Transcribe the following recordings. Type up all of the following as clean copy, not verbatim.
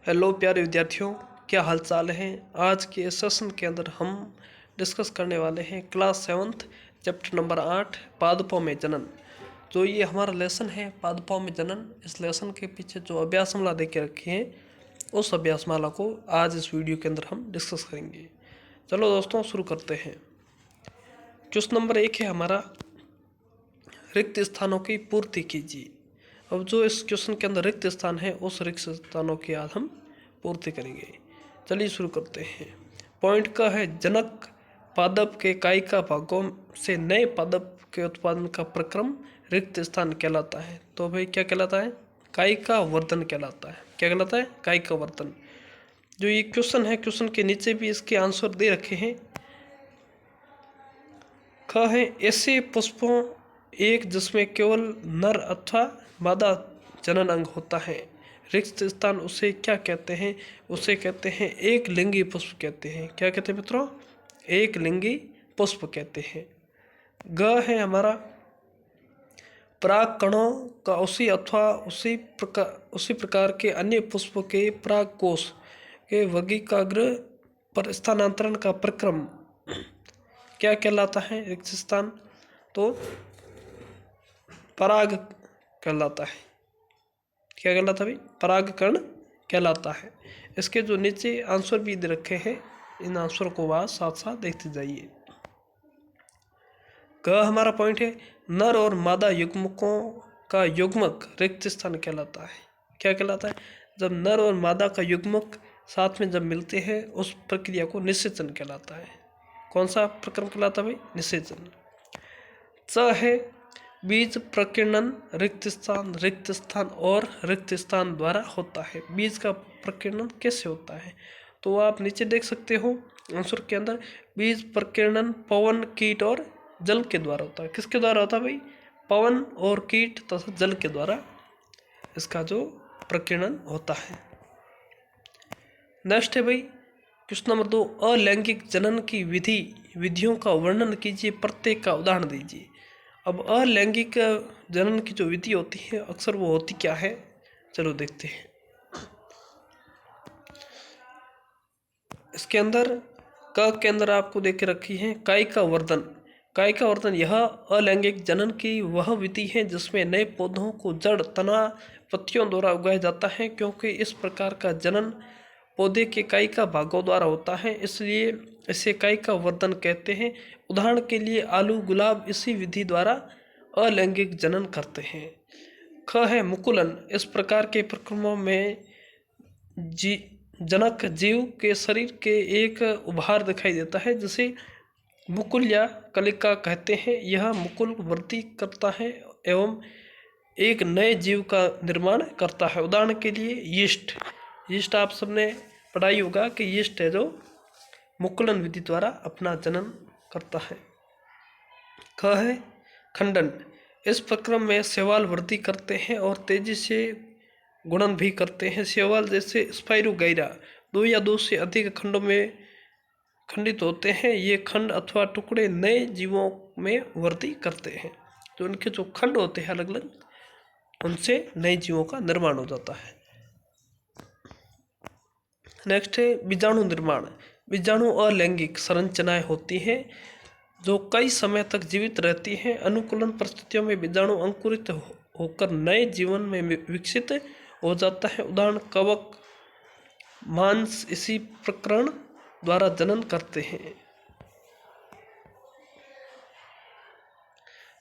Hello प्यारे विद्यार्थियों, क्या हाल चाल है। आज के सेशन के अंदर हम डिस्कस करने वाले हैं क्लास 7th चैप्टर नंबर 8 पादपों में जनन। जो ये हमारा लेसन है पादपों में जनन, इस लेसन के पीछे जो अभ्यासमाला दे के रखी है उस अभ्यासमाला को आज इस वीडियो के अंदर हम डिस्कस करेंगे। चलो दोस्तों शुरू करते हैं। क्वेश्चन नंबर 1 है हमारा, रिक्त स्थानों की पूर्ति कीजिए। अब जो इस क्वेश्चन के अंदर रिक्त स्थान है उस रिक्त स्थानों की आज हम पूर्ति करेंगे। चलिए शुरू करते हैं। पॉइंट का है, जनक पादप के कायिका भागों से नए पादप के उत्पादन का प्रक्रम रिक्त स्थान कहलाता है। तो भाई क्या कहलाता है? कायिका वर्धन कहलाता है। क्या कहलाता है? कायिका वर्धन। जो ये क्वेश्चन है, क्वेश्चन के नीचे भी इसके आंसर दे रखे हैं। ख है, ऐसे पुष्पों एक जिसमें केवल नर अथवा मादा जनन अंग होता है, रिक्त स्थान उसे क्या कहते हैं? उसे कहते हैं एक लिंगी पुष्प कहते हैं। क्या कहते हैं मित्रों? एक लिंगी पुष्प कहते हैं। ग है हमारा, पराग कणों का उसी अथवा उसी प्रकार के अन्य पुष्प के पराग कोश के वर्गीकाग्र पर स्थानांतरण का प्रक्रम क्या कहलाता है? रिक्त स्थान तो पराग कहलाता है। क्या कहलाता है भाई? परागकण कहलाता है। इसके जो नीचे आंसर भी दे रखे हैं, इन आंसर को वह साथ साथ देखते जाइए। क हमारा पॉइंट है, नर और मादा युग्मकों का युग्मक रिक्त स्थान कहलाता है। क्या कहलाता है? जब नर और मादा का युग्मक साथ में जब मिलते हैं उस प्रक्रिया को निषेचन कहलाता है। कौन सा प्रक्रम कहलाता है भाई? निषेचन। च है, बीज प्रकीर्णन रिक्त स्थान और रिक्त स्थान द्वारा होता है। बीज का प्रकीर्णन कैसे होता है? तो आप नीचे देख सकते हो आंसर के अंदर, बीज प्रकीर्णन पवन, कीट और जल के द्वारा होता है। किसके द्वारा होता है भाई? पवन और कीट तथा जल के द्वारा इसका जो प्रकीर्णन होता है। नेक्स्ट है भाई क्वेश्चन नंबर 2, अलैंगिक जनन की विधियों का वर्णन कीजिए, प्रत्येक का उदाहरण दीजिए। अब अलैंगिक जनन की जो विधि होती है अक्सर वो होती क्या है? चलो देखते हैं। इसके अंदर क के अंदर आपको देख के रखी है कायिका वर्धन। कायिका वर्धन यह अलैंगिक जनन की वह विधि है जिसमें नए पौधों को जड़, तना, पत्तियों द्वारा उगाया जाता है। क्योंकि इस प्रकार का जनन पौधे के कायिका भागों द्वारा होता है, इसलिए इसे कायिका वर्धन कहते हैं। उदाहरण के लिए आलू, गुलाब इसी विधि द्वारा अलैंगिक जनन करते हैं। ख है मुकुलन। इस प्रकार के प्रक्रमों में जनक जीव के शरीर के एक उभार दिखाई देता है जिसे मुकुल या कलिका कहते हैं। यह मुकुल वृद्धि करता है एवं एक नए जीव का निर्माण करता है। उदाहरण के लिए यीस्ट आप सबने पढ़ाई होगा कि यीस्ट है जो मुकुलन विधि द्वारा अपना जनन करता है। ख है खंडन। इस प्रक्रम में शैवाल वृद्धि करते हैं और तेजी से गुणन भी करते हैं। शैवाल जैसे स्पाइरोगाइरा 2 या 2 से अधिक खंडों में खंडित होते हैं। ये खंड अथवा टुकड़े नए जीवों में वृद्धि करते हैं। तो इनके जो खंड होते हैं अलग अलग, उनसे नए जीवों का निर्माण हो जाता है। नेक्स्ट है बीजाणु निर्माण। बीजाणु अलैंगिक संरचनाएं होती हैं जो कई समय तक जीवित रहती हैं। अनुकूलन परिस्थितियों में बीजाणु अंकुरित होकर नए जीवन में विकसित हो जाता है। उदाहरण कवक, मांस इसी प्रकरण द्वारा जनन करते हैं।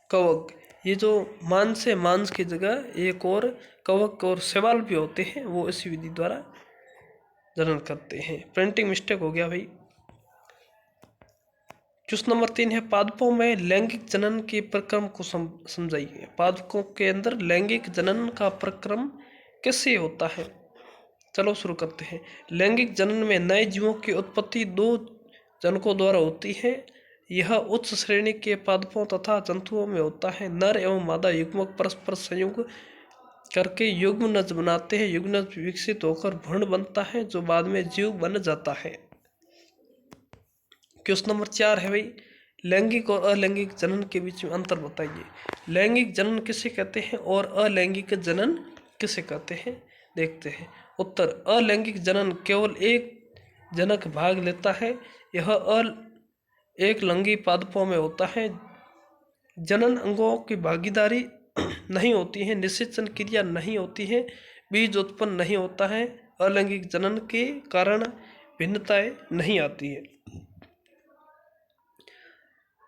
कवक, ये जो मांस है, मांस की जगह एक और कवक और शैवाल भी होते हैं, वो इसी विधि द्वारा जनन करते हैं। प्रिंटिंग मिस्टेक हो गया भाई। क्वेश्चन नंबर 3 है, पादपों में लैंगिक जनन के प्रक्रम को समझाइए। पादपों के अंदर लैंगिक जनन का प्रक्रम कैसे होता है? चलो शुरू करते हैं। लैंगिक जनन में नए जीवों की उत्पत्ति 2 जनकों द्वारा होती है। यह उच्च श्रेणी के पादपों तथा जंतुओं में होता है। नर एवं मादा युग्मक परस्पर संयोग करके युग्मनज बनाते हैं। युग्मनज विकसित होकर भ्रूण बनता है जो बाद में जीव बन जाता है। क्वेश्चन नंबर 4 है भाई, लैंगिक और अलैंगिक जनन के बीच में अंतर बताइए। लैंगिक जनन किसे कहते हैं और अलैंगिक जनन किसे कहते हैं? देखते हैं। उत्तर, अलैंगिक जनन केवल एक जनक भाग लेता है। यह एक लिंगी पादपों में होता है। जनन अंगों की भागीदारी नहीं होती है, निषेचन क्रिया नहीं होती है, बीज उत्पन्न नहीं होता है। अलैंगिक जनन के कारण भिन्नताएं नहीं आती है।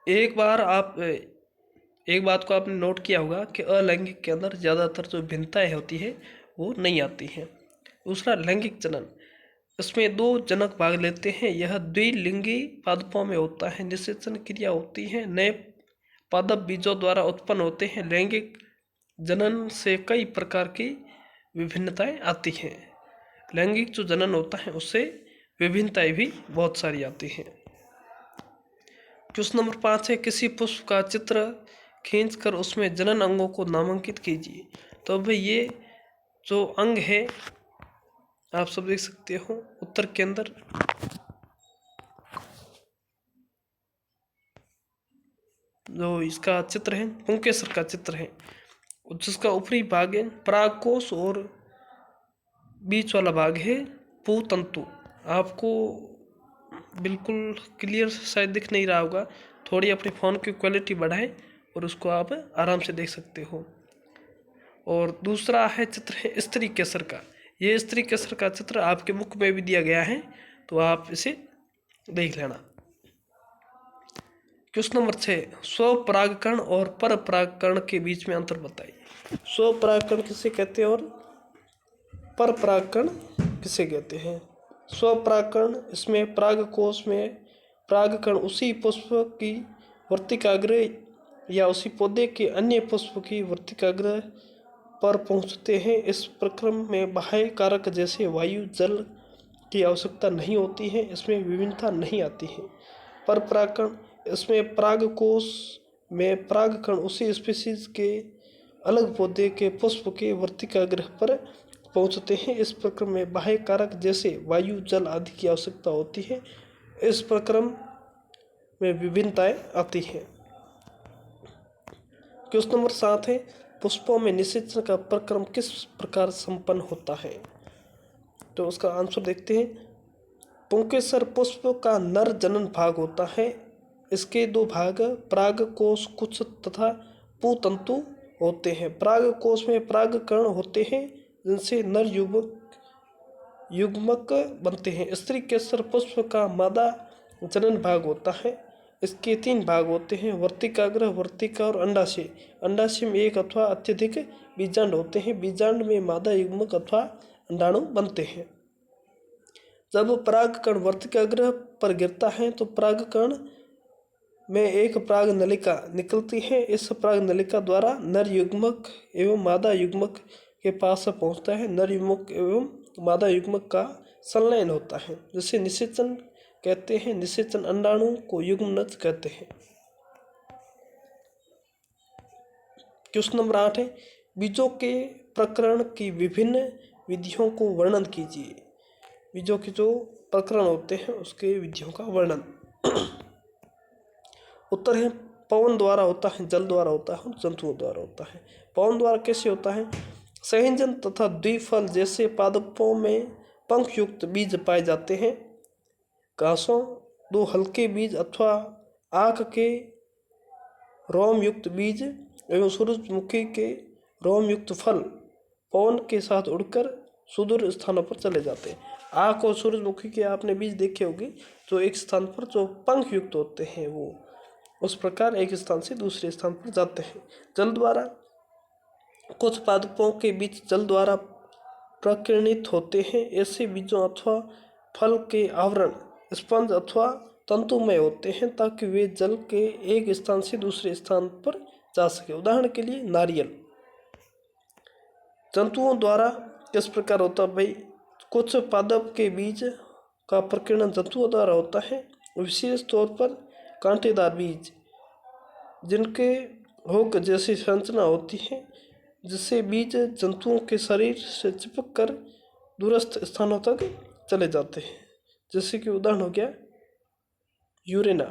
एक बात को आपने नोट किया होगा कि अलैंगिक के अंदर ज़्यादातर जो भिन्नताएं होती है वो नहीं आती हैं। दूसरा, लैंगिक जनन, इसमें दो जनक भाग लेते हैं। यह द्विलिंगी पादपों में होता है। निषेचन क्रिया होती है, नए पादप बीजों द्वारा उत्पन्न होते हैं। लैंगिक जनन से कई प्रकार की विभिन्नताएं आती हैं। लैंगिक जो जनन होता है उससे विभिन्नताएं भी बहुत सारी आती हैं। क्वेश्चन नंबर 5 है, किसी पुष्प का चित्र खींचकर उसमें जनन अंगों को नामांकित कीजिए। तो भाई ये जो अंग है आप सब देख सकते हो उत्तर के अंदर। जो इसका चित्र है पुंकेसर का चित्र है, जिसका ऊपरी भाग है परागकोश और बीच वाला भाग है पुतंतु। आपको बिल्कुल क्लियर शायद दिख नहीं रहा होगा, थोड़ी अपने फ़ोन की क्वालिटी बढ़ाएं और उसको आप आराम से देख सकते हो। और दूसरा है चित्र है स्त्री केसर का। ये स्त्री केसर का चित्र आपके बुक में भी दिया गया है, तो आप इसे देख लेना। क्वेश्चन नंबर 6, स्वपरागकण और पर परागकण के बीच में अंतर बताइए। स्वपरागकण किसे कहते हैं और पर परागकण किसे कहते हैं। स्वपरागकण, इसमें परागकोश में परागकण उसी पुष्प की वर्तिकाग्र या उसी पौधे के अन्य पुष्प की वर्तिकाग्र पर पहुंचते हैं। इस प्रक्रम में बाह्य कारक जैसे वायु, जल की आवश्यकता नहीं होती है। इसमें विभिन्नता नहीं आती है। पर परागकण, इसमें परागकोश में परागकण उसी स्पीशीज के अलग पौधे के पुष्प के वर्तिकाग्र पर पहुंचते हैं। इस प्रक्रम में बाह्य कारक जैसे वायु, जल आदि की आवश्यकता होती है। इस प्रक्रम में विभिन्नताएं आती हैं। क्वेश्चन नंबर 7 है, पुष्पों में निषेचन का प्रक्रम किस प्रकार संपन्न होता है। तो उसका आंसर देखते हैं। पुंकेसर पुष्प का नर जनन भाग होता है। इसके दो भाग परागकोश कुछ तथा पुतंतु होते हैं। परागकोश में परागकण होते हैं जिनसे नर युग्मक बनते हैं। स्त्री केसर पुष्प का मादा जनन भाग होता है। इसके 3 भाग होते हैं, वर्तिकाग्र, वर्तिका और अंडाशय। अंडाशय में एक अथवा अत्यधिक बीजांड होते हैं। बीजांड में मादा युग्मक अथवा अंडाणु बनते हैं। जब परागकण वर्तिकाग्र पर गिरता है तो परागकण में एक पराग नलिका निकलती है। इस पराग नलिका द्वारा नर युग्मक एवं मादा युग्मक के पास पहुंचता है। नर युग्मक एवं मादा युग्मक का संलयन होता है, जिसे निषेचन कहते हैं। निषेचन अंडाणु को युग्मनज कहते हैं। क्वेश्चन नंबर 8 है, बीजों के प्रकरण की विभिन्न विधियों को वर्णन कीजिए। बीजों के जो प्रकरण होते हैं उसके विधियों का वर्णन। उत्तर है, पवन द्वारा होता है, जल द्वारा होता है, जंतुओं द्वारा होता है। पवन द्वारा कैसे होता है। संयोजन तथा द्विफल जैसे पादपों में पंख युक्त बीज पाए जाते हैं। घासों 2 हल्के बीज अथवा आक के रोम युक्त बीज एवं सूरजमुखी के रोम युक्त फल पवन के साथ उड़कर सुदूर स्थानों पर चले जाते हैं। आक और सूरजमुखी के आपने बीज देखे होंगे, जो एक स्थान पर जो पंख युक्त होते हैं वो उस प्रकार एक स्थान से दूसरे स्थान पर जाते हैं। जल द्वारा, कुछ पादपों के बीज जल द्वारा प्रकीर्णित होते हैं। ऐसे बीजों अथवा फल के आवरण स्पंज अथवा तंतुमय होते हैं ताकि वे जल के एक स्थान से दूसरे स्थान पर जा सके। उदाहरण के लिए नारियल। जंतुओं द्वारा किस प्रकार होता है भाई, कुछ पादप के बीज का प्रकीर्णन जंतुओं द्वारा होता है, विशेष तौर पर कांटेदार बीज जिनके हुक जैसी संरचना होती है, जिससे बीज जंतुओं के शरीर से चिपक कर दूरस्थ स्थानों तक चले जाते हैं। जैसे कि उदाहरण हो गया यूरेना।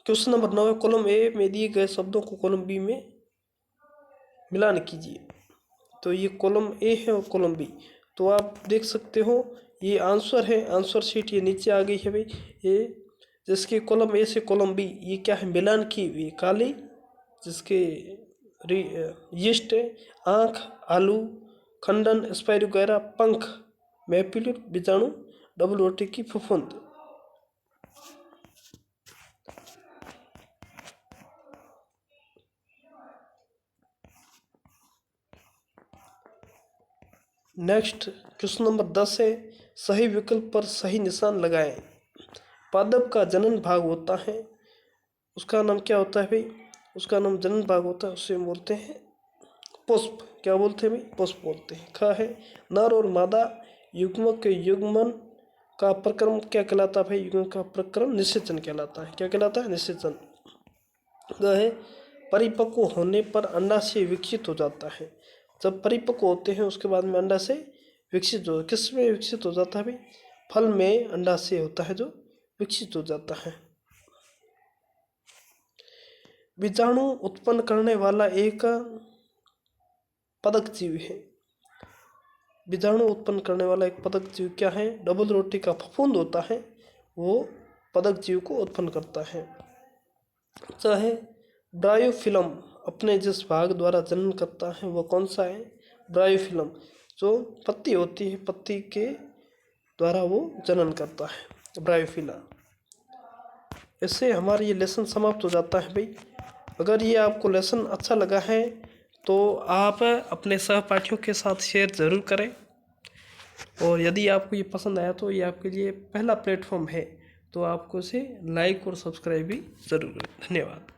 क्वेश्चन नंबर 9 है, कॉलम ए में दिए गए शब्दों को कॉलम बी में मिलान कीजिए। तो ये कॉलम ए है और कॉलम बी। तो आप देख सकते हो ये आंसर है, आंसर शीट ये नीचे आ गई है भाई। ये जिसके कॉलम ए से कॉलम बी ये क्या है, मिलान की हुई काली, जिसके यीस्ट है, आँख, आलू, खंडन, स्पाइरोगैरा, पंख, मैप्युलर, बीजाणु, डबल रोटी की फफूंद। नेक्स्ट क्वेश्चन नंबर 10 है, सही विकल्प पर सही निशान लगाएं। पादप का जनन भाग होता है, उसका नाम क्या होता है भाई, उसका नाम जनन भाग होता है, उसे हम बोलते हैं पुष्प। क्या बोलते हैं भाई, पुष्प बोलते हैं। ख है, नर और मादा युग्मक के युग्मन का प्रक्रम क्या कहलाता है भाई, युग्मन का प्रक्रम निषेचन कहलाता है। क्या कहलाता है, निषेचन। ग है, परिपक्व होने पर अंडाशय विकसित हो जाता है। जब परिपक्व होते हैं उसके बाद में अंडाशय विकसित हो, किस में विकसित हो जाता है भाई, फल में अंडाशय होता है जो विकसित हो जाता है। बीजाणु उत्पन्न करने वाला एक पदक जीव है। बीजाणु उत्पन्न करने वाला एक पदक जीव क्या है, डबल रोटी का फफूंद होता है, वो पदक जीव को उत्पन्न करता है। चाहे ब्रायोफिलम अपने जिस भाग द्वारा जनन करता है वो कौन सा है, ब्रायोफिलम, जो पत्ती होती है, पत्ती के द्वारा वो जनन करता है, ब्रायोफिला। इससे हमारा ये लेसन समाप्त हो जाता है भाई। अगर ये आपको लेसन अच्छा लगा है तो आप अपने सहपाठियों के साथ शेयर ज़रूर करें, और यदि आपको ये पसंद आया तो ये आपके लिए पहला प्लेटफॉर्म है, तो आपको इसे लाइक और सब्सक्राइब भी ज़रूर करें। धन्यवाद।